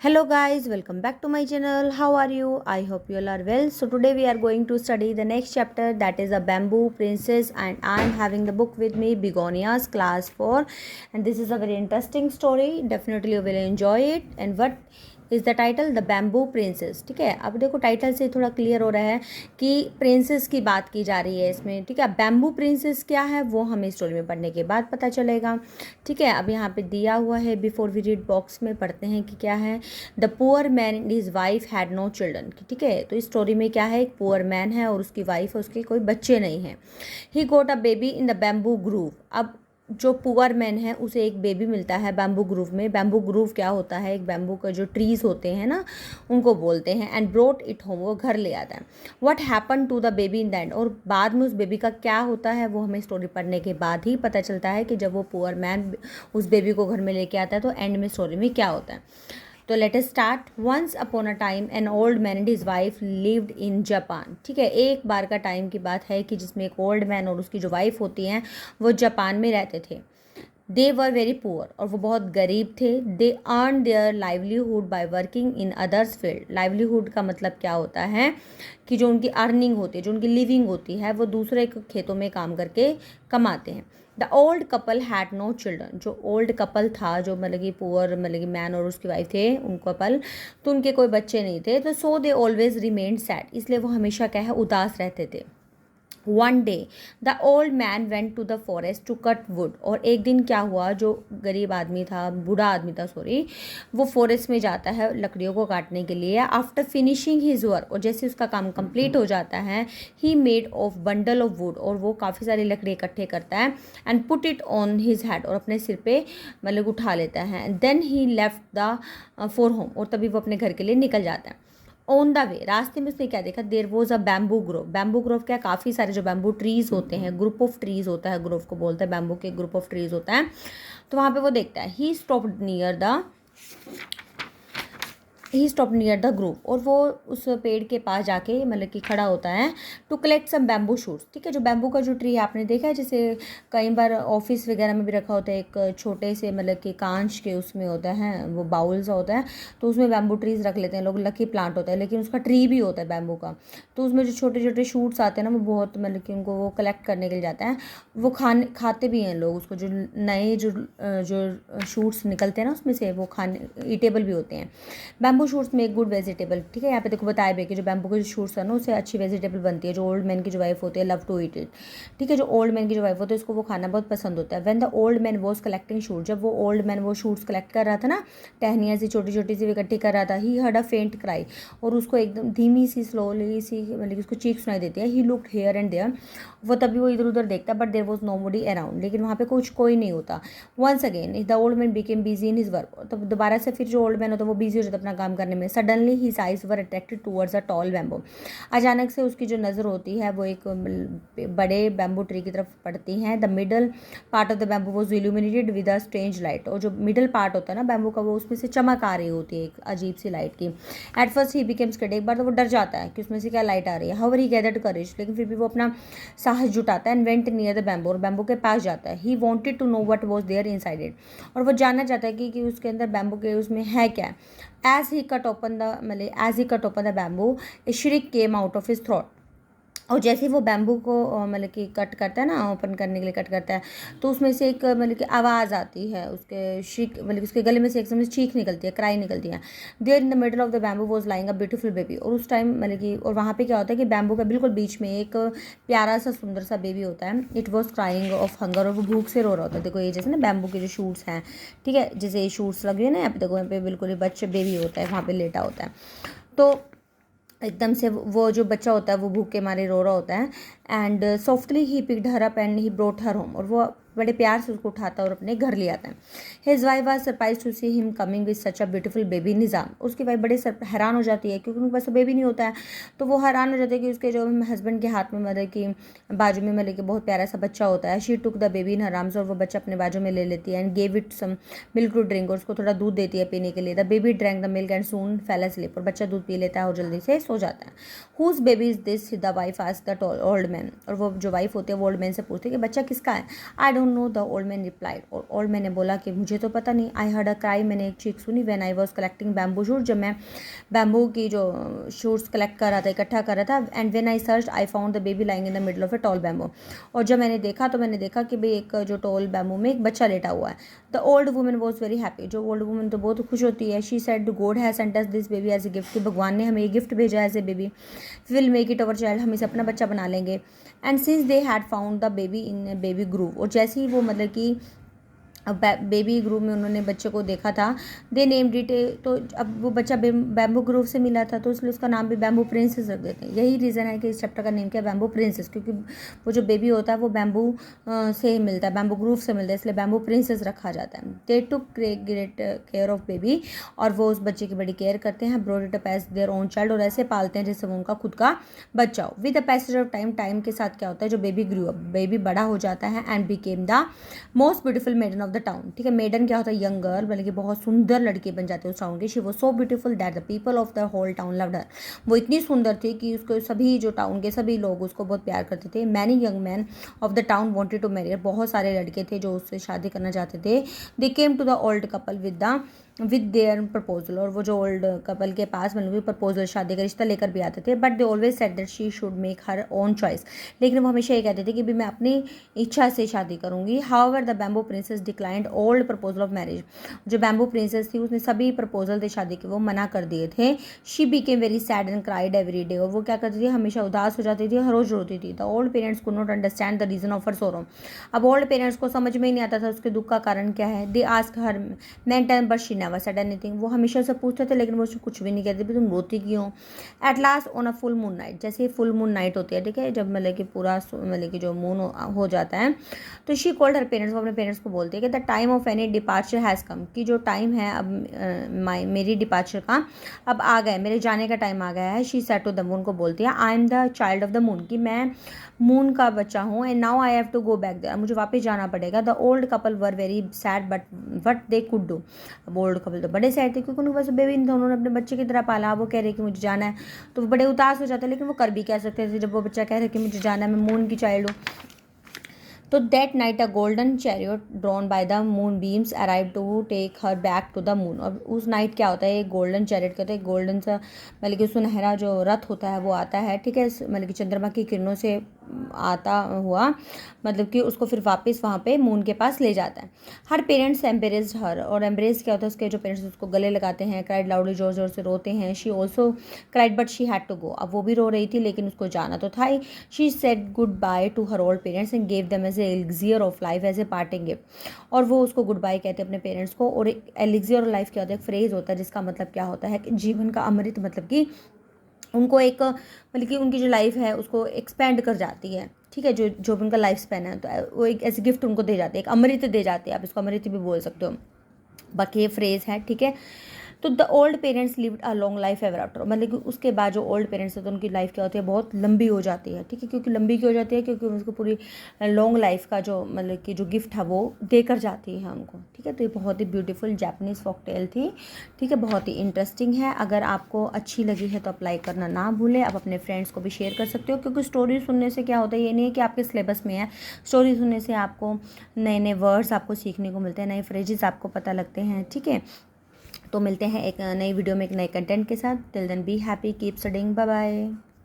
Hello guys, welcome back to my channel. How are you? I hope you all are well. So today we are going to study the next chapter, that is a Bamboo Princess, and I am having the book with me, Begonias class 4, and this is a very interesting story. Definitely you will enjoy it. And what is the title? The bamboo princess. ठीक है, अब देखो title से थोड़ा clear हो रहा है कि प्रिंसेस की बात की जा रही है इसमें. ठीक है, बैम्बू प्रिंसेस क्या है वो हमें स्टोरी में पढ़ने के बाद पता चलेगा. ठीक है, अब यहाँ पे दिया हुआ है, बिफोर वी रीड बॉक्स में पढ़ते हैं कि क्या है. The poor man and his wife had no children. ठीक है, तो इस स्टोरी में क्या है, एक पुअर मैन है और उसकी वाइफ है, उसके कोई बच्चे नहीं हैं. He got a baby in the bamboo grove. अब जो पुअर मैन है उसे एक बेबी मिलता है बैम्बू ग्रूव में. बैम्बू ग्रूव क्या होता है, एक बैम्बू का जो ट्रीज होते हैं ना उनको बोलते हैं. एंड ब्रोट इट होम, वो घर ले आता है. What happen to the baby in the end, और बाद में उस बेबी का क्या होता है वो हमें स्टोरी पढ़ने के बाद ही पता चलता है कि जब वो पुअर मैन उस बेबी को घर में लेके आता है तो एंड में स्टोरी में क्या होता है. तो let us start. Once upon a time an old man and his wife lived in Japan. ठीक है, एक बार का टाइम की बात है कि जिसमें एक ओल्ड मैन और उसकी जो वाइफ होती हैं वो जापान में रहते थे. दे वर वेरी पुअर, और वो बहुत गरीब थे. They earn their livelihood by working in others field. Livelihood का मतलब क्या होता है कि जो उनकी अर्निंग होती है, जो उनकी लिविंग होती है, वो दूसरे खेतों में काम करके कमाते हैं. The old couple had no children. जो ओल्ड कपल था, जो मतलब कि पुअर मतलब कि मैन और उसकी वाइफ थे, उन कपल, तो उनके कोई बच्चे नहीं थे. तो so they always remained sad, इसलिए वो हमेशा क्या है, उदास रहते थे. One day the old man went to the forest to cut wood. और एक दिन क्या हुआ, जो गरीब आदमी था, बूढ़ा आदमी था सॉरी, वो फॉरेस्ट में जाता है लकड़ियों को काटने के लिए. आफ्टर फिनिशिंग हिज वर्क, और जैसे उसका काम कंप्लीट हो जाता है, he made of bundle of wood, और वो काफ़ी सारी लकड़ी इकट्ठे करता है. And put it on his head, और अपने सिर पे मतलब उठा लेता है. Then he left the for home, और तभी वो अपने घर के लिए निकल जाता है. ऑन द वे, रास्ते में उसने क्या देखा, there was a bamboo Grove. Bamboo Grove क्या, काफ़ी सारे जो बैम्बू ट्रीज होते हैं, ग्रुप ऑफ ट्रीज होता है, ग्रोव को बोलते हैं, बैम्बू के ग्रुप ऑफ ट्रीज होता है. तो वहाँ पे वो देखता है. ही स्टॉप नियर द ग्रुप, और वो उस पेड़ के पास जाके मतलब कि खड़ा होता है. To collect some bamboo shoots. ठीक है, जो बैम्बू का जो ट्री है आपने देखा है, जैसे कई बार ऑफिस वगैरह में भी रखा होता है, एक छोटे से मतलब कि कांच के उसमें होता है, वो बाउल्स होता है, तो उसमें बैम्बू ट्रीज रख लेते हैं लोग. लकी प्लांट होता है लेकिन उसका ट्री भी होता है बैम्बू का. तो उसमें जो छोटे छोटे शूट्स आते हैं ना, वो बहुत मतलब कि उनको वो कलेक्ट करने के लिए जाता है. वो खाते भी हैं लोग उसको. जो नए जो शूट्स निकलते हैं ना उसमें से, वो खाने ईटेबल भी होते हैं. बैम्बू शूट्स में एक गुड वेजिटेबल. ठीक है, यहाँ पे देखो बताया भी कि जो बैम्बू के जो शूट्स है ना, उससे अच्छी वेजिटेबल बनती है. जो ओल्ड मैन की जो वाइफ होती है, लव टू ईट इट. ठीक है, जो ओल्ड मैन की जो वाइफ होती है उसको वो खाना बहुत पसंद होता है. When the old man was collecting shoot, जब वो ओल्ड मैन वो शूट्स कलेक्ट कर रहा था ना, टहनियाँ सी छोटी छोटी सी इकट्ठी कर रहा था. ही हर्ड अ फेंट क्राई, और उसको एकदम धीमी सी स्लोली सी मतलब उसको चीख सुनाई देती है. He looked here and there, वो तभी वो इधर उधर देखता है. But there was nobody around, लेकिन वहाँ पे कुछ कोई नहीं होता. Once again the old man became busy in his work. तो दोबारा से फिर जो ओल्ड मैन होता है वो बिजी हो जाता है अपना काम करने में. Suddenly his eyes were attracted towards a tall bamboo. अचानक से उसकी जो नज़र होती है वो एक बड़े बैम्बू ट्री की तरफ पड़ती है. The middle part of the bamboo was illuminated with a strange light. और जो मिडल पार्ट होता है ना बैम्बू का, वो उसमें से चमक आ रही होती है एक अजीब सी लाइट की. At first he became scared, एक बार तो वो डर जाता है कि उसमें से क्या लाइट आ रही है. हाउएवर ही गैदर्ड करेज, लेकिन फिर भी वो अपना साहस जुटाता है. And went near the bamboo, और बैम्बू के पास जाता है. He wanted to know what was there inside it, और वो जानना चाहता है कि उसके अंदर बैम्बू के उसमें है क्या. As he cut open the bamboo, a shriek came out of his throat. और जैसे ही वो बैम्बू को मतलब कि कट करता है ना, ओपन करने के लिए कट करता है, तो उसमें से एक मतलब कि आवाज़ आती है, उसके शीक मतलब उसके गले में से एक समय चीख निकलती है, क्राई निकलती है. There in the middle of the bamboo was lying a beautiful baby. और उस टाइम मतलब कि और वहाँ पे क्या होता है कि बैम्बू का बिल्कुल बीच में एक प्यारा सा सुंदर सा बेबी होता है. It was crying of hunger, और वो भूख से रो रहा होता है. देखो ये जैसे ना बैम्बू के जो शूट्स हैं, ठीक है, जैसे ये शूट्स लगे हैं ना यहाँ पे, देखो यहाँ पे बिल्कुल ही बच्चे बेबी होता है, वहाँ पे लेटा होता है. तो एकदम से वो जो बच्चा होता है वो भूख के मारे रो रहा होता है. And softly he picked her up and he brought her home, और वो बड़े प्यार से उसको उठाता है और अपने घर ले आता है. His wife was surprise to see him coming with such a beautiful baby. Nizam, उसकी वाइफ बड़े हैरान हो जाती है क्योंकि उनके पास बेबी नहीं होता है. तो वो हैरान हो जाते हैं कि उसके जो हस्बैंड के हाथ में मतलब कि बाजू में मतलब कि बहुत प्यारा सा बच्चा होता है. She took the baby in her arms, और वो बच्चा अपने बाजू में ले लेती है. And gave it some milk to drink, और उसको थोड़ा दूध देती है पीने के लिए. The baby drank the milk and soon fell asleep, और बच्चा दूध पी लेता है और जल्दी से सो जाता है. Whose baby is this, the wife asked the old man. और वो जो वाइफ होती है वो ओल्ड मैन से पूछती है कि बच्चा किसका है. I don't don't know, the old man replied. और ओल्ड मैन ने बोला कि मुझे तो पता नहीं। आई हर्ड अ क्राई, मैंने एक चीख सुनी। When I was collecting bamboo shoot, जब मैं बैम्बू की जो शूट्स कलेक्ट कर रहा था, इकट्ठा कर रहा था। And when I search I found the baby lying in the middle of a tall bamboo. और जब मैंने देखा तो मैंने देखा कि भाई एक जो टॉल बैम्बू में एक बच्चा लेटा हुआ है। The old woman was very happy, जो ओल्ड वुमन तो बहुत खुश होती है। She said god has sent us this baby as a gift, कि भगवान ने हमें ये गिफ्ट भेजा as a baby. Will make it our child, हम इसे अपना बच्चा बना लेंगे। And since they had found the baby in baby grove, और जैसे ही वो मतलब कि बेबी ग्रूव में उन्होंने बच्चे को देखा था, दे नेम्ड इट। तो अब वो बच्चा बैम्बू ग्रूव से मिला था तो इसलिए उसका नाम भी बैम्बू प्रिंसेस रख देते हैं। यही रीज़न है कि इस चैप्टर का नेम क्या है, बैम्बू प्रिंसेस, क्योंकि वो जो बेबी होता है वो बैम्बू से मिलता है, बैम्बू ग्रूव से मिलता है, इसलिए बैम्बू प्रिंसेस रखा जाता है। They took great care of baby, और वो उस बच्चे की बड़ी केयर करते हैं। Brought it up as their own child, और ऐसे पालते हैं जैसे वो उनका खुद का बच्चा हो। With the passage of time, time के साथ क्या होता है, जो बेबी ग्रू अप, बेबी बड़ा हो जाता है। And became the most beautiful maiden of the town. ठीक है, मेडन क्या होता है, यंग गर्ल, बल्कि बहुत सुंदर लड़की बन जाती है उस टाउन की। She was so beautiful that the people of the whole town loved her. वो इतनी सुंदर थी कि उसको सभी जो टाउन के सभी लोग उसको बहुत प्यार करते थे। Many young man of the town wanted to marry, बहुत सारे लड़के थे जो उससे शादी करना चाहते थे। They came to the old couple with their proposal, और वो जो ओल्ड कपल के पास मतलब प्रपोजल, शादी का रिश्ता लेकर भी आते थे। But they always said that she should make her own choice, लेकिन वो हमेशा ये कहते थे कि भी मैं अपनी इच्छा से शादी करूंगी। However the bamboo princess declined old proposal of marriage, जो बैम्बू प्रिंसेस थी उसने सभी प्रपोजल थे शादी के वो मना कर दिए थे। She became very sad and cried every day, और वो क्या करती थी, हमेशा उदास हो जाती थी, हर रोज रोती थी। The old parents could not understand the reason of her sorrow, अब ओल्ड पेरेंट्स को समझ में ही नहीं आता था उसके दुख का कारण क्या है। They ask her many time but she never said anything, वो हमेशा से पूछते थे लेकिन वो उससे कुछ भी नहीं कहते भी तुम रोती क्यों। At last on a full moon night, जैसे ही फुल मून नाइट होती है, ठीक है, जब मतलब कि पूरा मतलब कि जो मून हो जाता है, तो शी कॉल्ड हर पेरेंट्स, वो अपने पेरेंट्स को बोलती है कि the time of any departure has come, कि जो टाइम है अब मेरी डिपार्चर का अब आ गया, मेरे जाने का टाइम आ गया है। She said to the moon, को बोलती है I am the child of the moon, कि मैं मून का बच्चा हूँ। And now I have to go back there, मुझे वापस जाना पड़ेगा। The old couple were very sad but what they could do, अब ओल्ड कपल तो बड़े सैड थे क्योंकि उनको बस बेबी इन दोनों ने अपने बच्चे की तरह पाला। वो कह रहे कि मुझे जाना है, तो वो बड़े उदास हो जाते हैं, लेकिन वो कर भी क्या सकते थे जब वो बच्चा कह रहे कि मुझे जाना है, मैं मून की चाइल्ड हूँ। तो that night a golden chariot drawn by the moon beams arrive to take her back to the moon. और उस नाइट क्या होता है, एक गोल्डन चैरियट कहते हैं, गोल्डन सा मतलब कि सुनहरा जो रथ होता है वो आता है, ठीक है, मतलब कि चंद्रमा की किरणों से आता हुआ, मतलब कि उसको फिर वापस वहाँ पे मून के पास ले जाता है। हर पेरेंट्स एम्ब्रेस्ड हर, और एम्ब्रेस क्या होता है, उसके जो पेरेंट्स उसको गले लगाते हैं। क्राइड लाउडली, जोर जोर से रोते हैं। She also cried but she had to go, अब वो भी रो रही थी लेकिन उसको जाना तो था ही। She said goodbye to her old parents and gave them as a elixir of life as a parting gift, और वो उसको गुड बाय कहते हैं अपने पेरेंट्स को। और एलिक्सियर ऑफ लाइफ क्या होता है, एक फ्रेज होता है जिसका मतलब क्या होता है कि जीवन का अमृत, मतलब कि उनको एक मतलब कि उनकी जो लाइफ है उसको एक्सपेंड कर जाती है, ठीक है, जो जो उनका लाइफ स्पैन है, तो वो एक ऐसे गिफ्ट उनको दे जाते हैं, एक अमृत दे जाते हैं, आप इसको अमृत भी बोल सकते हो, बाकी ये फ्रेज है, ठीक है। तो the old parents lived a long life ever after, मतलब कि उसके बाद जो ओल्ड पेरेंट्स होते हैं उनकी लाइफ क्या होती है, बहुत लंबी हो जाती है, ठीक है। क्योंकि लंबी क्यों हो जाती है, क्योंकि उसको पूरी लॉन्ग लाइफ का जो मतलब कि जो गिफ्ट है वो देकर जाती है उनको, ठीक है। तो ये बहुत ही ब्यूटीफुल जापानीज़ फोक टेल थी, ठीक है, बहुत ही इंटरेस्टिंग है। अगर आपको अच्छी लगी है तो अप्लाई करना ना भूलें, आप अपने फ्रेंड्स को भी शेयर कर सकते हो, क्योंकि स्टोरी सुनने से क्या होता है, ये नहीं है कि आपके सिलेबस में है, स्टोरी सुनने से आपको नए नए वर्ड्स आपको सीखने को मिलते हैं, नए फ्रेजेस आपको पता लगते हैं, ठीक है। तो मिलते हैं एक नई वीडियो में एक नए कंटेंट के साथ। Till then be happy, keep studying, bye bye.